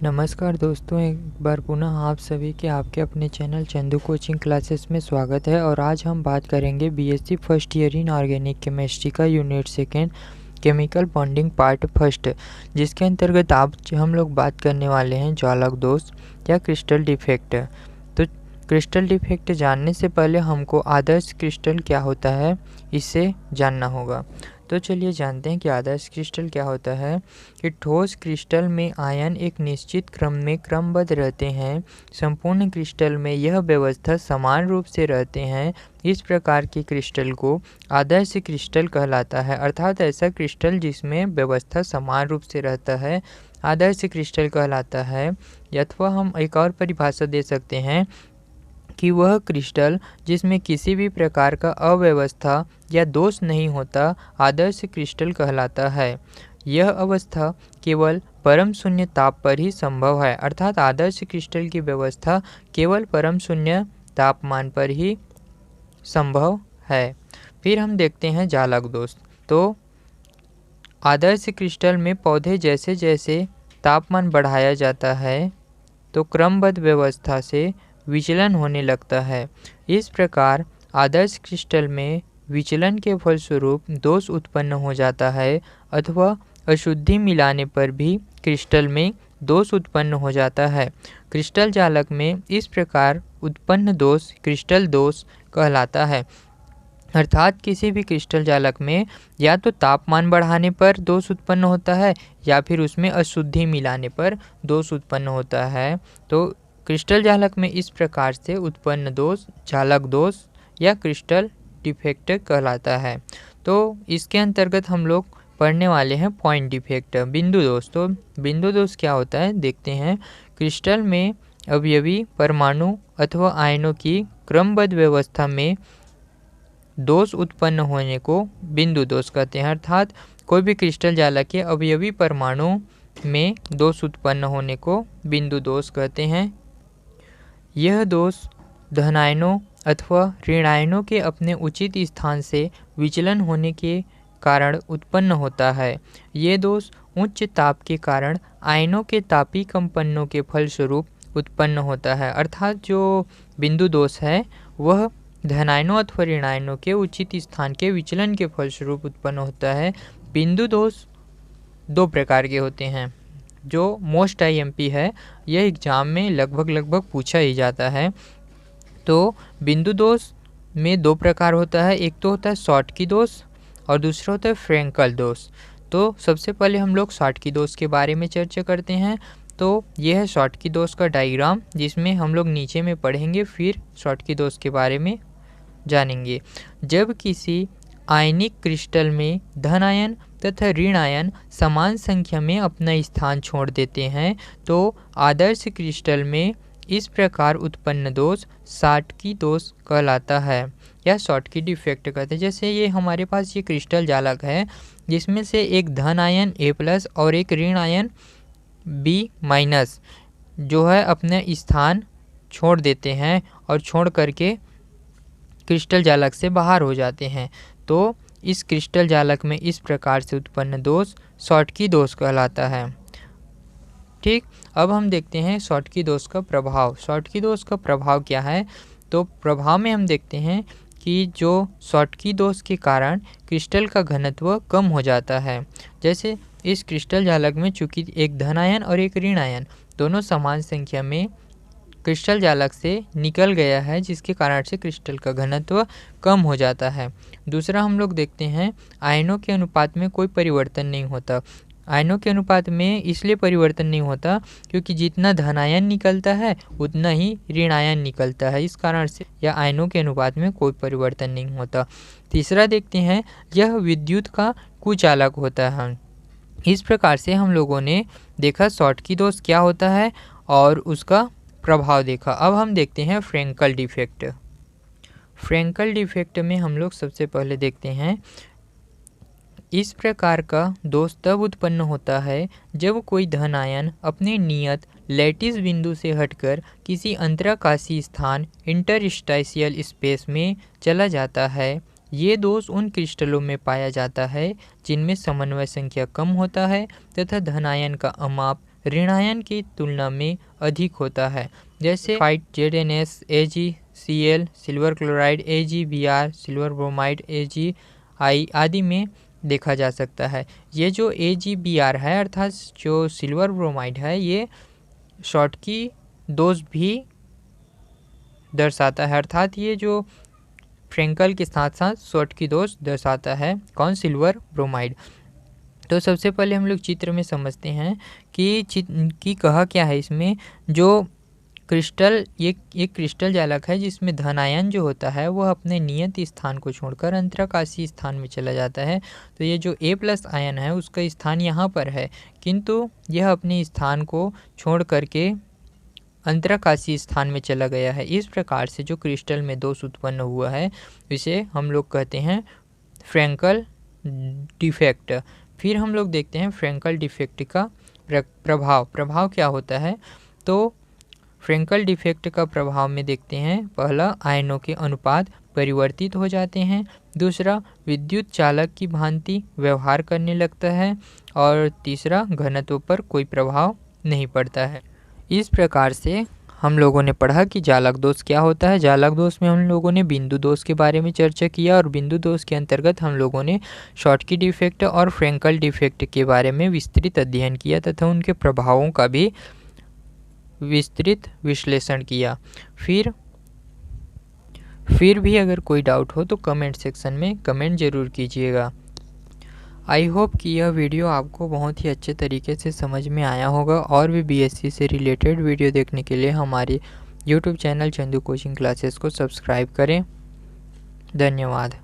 नमस्कार दोस्तों, एक बार पुनः आप सभी के आपके अपने चैनल चंदू कोचिंग क्लासेस में स्वागत है। और आज हम बात करेंगे BSc first year in organic chemistry का unit second chemical bonding part first, जिसके अंतर्गत आज हम लोग बात करने वाले हैं ज्वालक दोष या क्रिस्टल डिफेक्ट। तो क्रिस्टल डिफेक्ट जानने से पहले हमको आदर्श क्रिस्टल क्या होता है इसे जानना होगा। तो चलिए जानते हैं कि आदर्श क्रिस्टल क्या होता है। कि ठोस क्रिस्टल में आयन एक निश्चित क्रम में क्रमबद्ध रहते हैं। संपूर्ण क्रिस्टल में यह व्यवस्था समान रूप से रहते हैं। इस प्रकार के क्रिस्टल को आदर्श क्रिस्टल कहलाता है, अर्थात ऐसा क्रिस्टल जिसमें व्यवस्था समान रूप से रहता है आदर्श क्रिस्टल कहलाता है। अथवा हम एक और परिभाषा दे सकते हैं कि वह क्रिस्टल जिसमें किसी भी प्रकार का अव्यवस्था या दोष नहीं होता आदर्श क्रिस्टल कहलाता है। यह अवस्था केवल परम शून्य ताप पर ही संभव है, अर्थात आदर्श क्रिस्टल की व्यवस्था केवल परम शून्य तापमान पर ही संभव है। फिर हम देखते हैं जालक दोष। तो आदर्श क्रिस्टल में पौधे जैसे जैसे तापमान बढ़ाया जाता है तो क्रमबद्ध व्यवस्था से विचलन होने लगता है। इस प्रकार आदर्श क्रिस्टल में विचलन के फलस्वरूप दोष उत्पन्न हो जाता है, अथवा अशुद्धि मिलाने पर भी क्रिस्टल में दोष उत्पन्न हो जाता है। क्रिस्टल जालक में इस प्रकार उत्पन्न दोष क्रिस्टल दोष कहलाता है, अर्थात किसी भी क्रिस्टल जालक में या तो तापमान बढ़ाने पर दोष उत्पन्न होता है या फिर उसमें अशुद्धि मिलाने पर दोष उत्पन्न होता है। तो क्रिस्टल जालक में इस प्रकार से उत्पन्न दोष जालक दोष या क्रिस्टल डिफेक्ट कहलाता है। तो इसके अंतर्गत हम लोग पढ़ने वाले हैं पॉइंट डिफेक्ट, बिंदु दोष। तो बिंदु दोष क्या होता है देखते हैं। क्रिस्टल में अवयवी परमाणु अथवा आयनों की क्रमबद्ध व्यवस्था में दोष उत्पन्न होने को बिंदु दोष कहते हैं, अर्थात कोई भी क्रिस्टल जालक के अवयवी परमाणु में दोष उत्पन्न होने को बिंदु दोष कहते हैं। यह दोष धनायनों अथवा ऋणायनों के अपने उचित स्थान से विचलन होने के कारण उत्पन्न होता है। ये दोष उच्च ताप के कारण आयनों के तापीय कंपनों के फलस्वरूप उत्पन्न होता है, अर्थात जो बिंदु दोष है वह धनायनों अथवा ऋणायनों के उचित स्थान के विचलन के फलस्वरूप उत्पन्न होता है। बिंदु दोष दो प्रकार के होते हैं। जो मोस्ट आईएमपी है, यह एग्जाम में लगभग पूछा ही जाता है। तो बिंदु दोष में दो प्रकार होता है, एक तो होता है शॉटकी दोष और दूसरा होता है फ्रेंकल दोष। तो सबसे पहले हम लोग शॉटकी दोष के बारे में चर्चा करते हैं। तो यह है शॉटकी दोष का डायग्राम, जिसमें हम लोग नीचे में पढ़ेंगे, फिर शॉटकी दोष के बारे में जानेंगे। जब किसी आयनिक क्रिस्टल में धन आयन तथा ऋण आयन समान संख्या में अपना स्थान छोड़ देते हैं तो आदर्श क्रिस्टल में इस प्रकार उत्पन्न दोष शॉटकी दोष कहलाता है या शॉटकी डिफेक्ट कहते हैं। जैसे ये हमारे पास ये क्रिस्टल जालक है, जिसमें से एक धन आयन A+ और एक ऋण आयन B- जो है अपने स्थान छोड़ देते हैं और छोड़ करके क्रिस्टल जालक से बाहर हो जाते हैं। तो इस क्रिस्टल जालक में इस प्रकार से उत्पन्न दोष शॉटकी दोष कहलाता है। ठीक, अब हम देखते हैं शॉटकी दोष का प्रभाव। शॉटकी दोष का प्रभाव क्या है? तो प्रभाव में हम देखते हैं कि जो शॉटकी दोष के कारण क्रिस्टल का घनत्व कम हो जाता है। जैसे इस क्रिस्टल जालक में चूंकि एक धन आयन और एक ऋण आयन दोनों समान संख्या में क्रिस्टल जालक से निकल गया है, जिसके कारण से क्रिस्टल का घनत्व कम हो जाता है। दूसरा हम लोग देखते हैं आयनों के अनुपात में कोई परिवर्तन नहीं होता। आयनों के अनुपात में इसलिए परिवर्तन नहीं होता क्योंकि जितना धन आयन निकलता है उतना ही ऋण आयन निकलता है, इस कारण से या आयनों के अनुपात में कोई परिवर्तन नहीं होता। तीसरा देखते हैं यह विद्युत का कुचालक होता है। इस प्रकार से हम लोगों ने देखा शॉटकी दोष क्या होता है और उसका प्रभाव देखा। अब हम देखते हैं फ्रेंकल डिफेक्ट। फ्रेंकल डिफेक्ट में हम लोग सबसे पहले देखते हैं इस प्रकार का दोष तब उत्पन्न होता है जब कोई धन आयन अपने नियत लैटिस बिंदु से हटकर किसी अंतराकाशीय स्थान इंटरस्टाइशियल स्पेस में चला जाता है। ये दोष उन क्रिस्टलों में पाया जाता है जिनमें समन्वय संख्या कम होता है तथा धन आयन का अमाप ऋणायन की तुलना में अधिक होता है, जैसे fight ZnS, AgCl, silver chloride, AgBr, silver bromide, AgI आदि में देखा जा सकता है। ये जो AgBr है अर्थात जो सिल्वर ब्रोमाइड है, ये शॉटकी दोष भी दर्शाता है, अर्थात ये जो फ्रेंकल के साथ साथ शॉटकी दोष दर्शाता है। कौन? Silver bromide. तो सबसे पहले हम लोग चित्र में समझते हैं कि कहा क्या है इसमें। जो क्रिस्टल, ये एक क्रिस्टल जालक है जिसमें धन आयन जो होता है वह अपने नियत स्थान को छोड़कर अंतराकाशीय स्थान में चला जाता है। तो ये जो A+ आयन है उसका स्थान यहाँ पर है, किंतु यह अपने स्थान को छोड़ करके अंतराकाशीय स्थान में चला गया है। इस प्रकार से जो क्रिस्टल में दोष उत्पन्न हुआ है इसे हम लोग कहते हैं फ्रेंकल डिफेक्ट। फिर हम लोग देखते हैं फ्रेंकल डिफेक्ट का प्रभाव क्या होता है। तो फ्रेंकल डिफेक्ट का प्रभाव में देखते हैं, पहला आयनों के अनुपात परिवर्तित हो जाते हैं, दूसरा विद्युत चालक की भांति व्यवहार करने लगता है, और तीसरा घनत्व पर कोई प्रभाव नहीं पड़ता है। इस प्रकार से हम लोगों ने पढ़ा कि जालक दोष क्या होता है। जालक दोष में हम लोगों ने बिंदु दोष के बारे में चर्चा किया, और बिंदु दोष के अंतर्गत हम लोगों ने शॉटकी डिफेक्ट और फ्रेंकल डिफेक्ट के बारे में विस्तृत अध्ययन किया तथा उनके प्रभावों का भी विस्तृत विश्लेषण किया। फिर भी अगर कोई डाउट हो तो कमेंट सेक्शन में कमेंट ज़रूर कीजिएगा। आई होप कि यह वीडियो आपको बहुत ही अच्छे तरीके से समझ में आया होगा, और भी BSc से रिलेटेड वीडियो देखने के लिए हमारे YouTube channel Chandu coaching classes को सब्सक्राइब करें। धन्यवाद।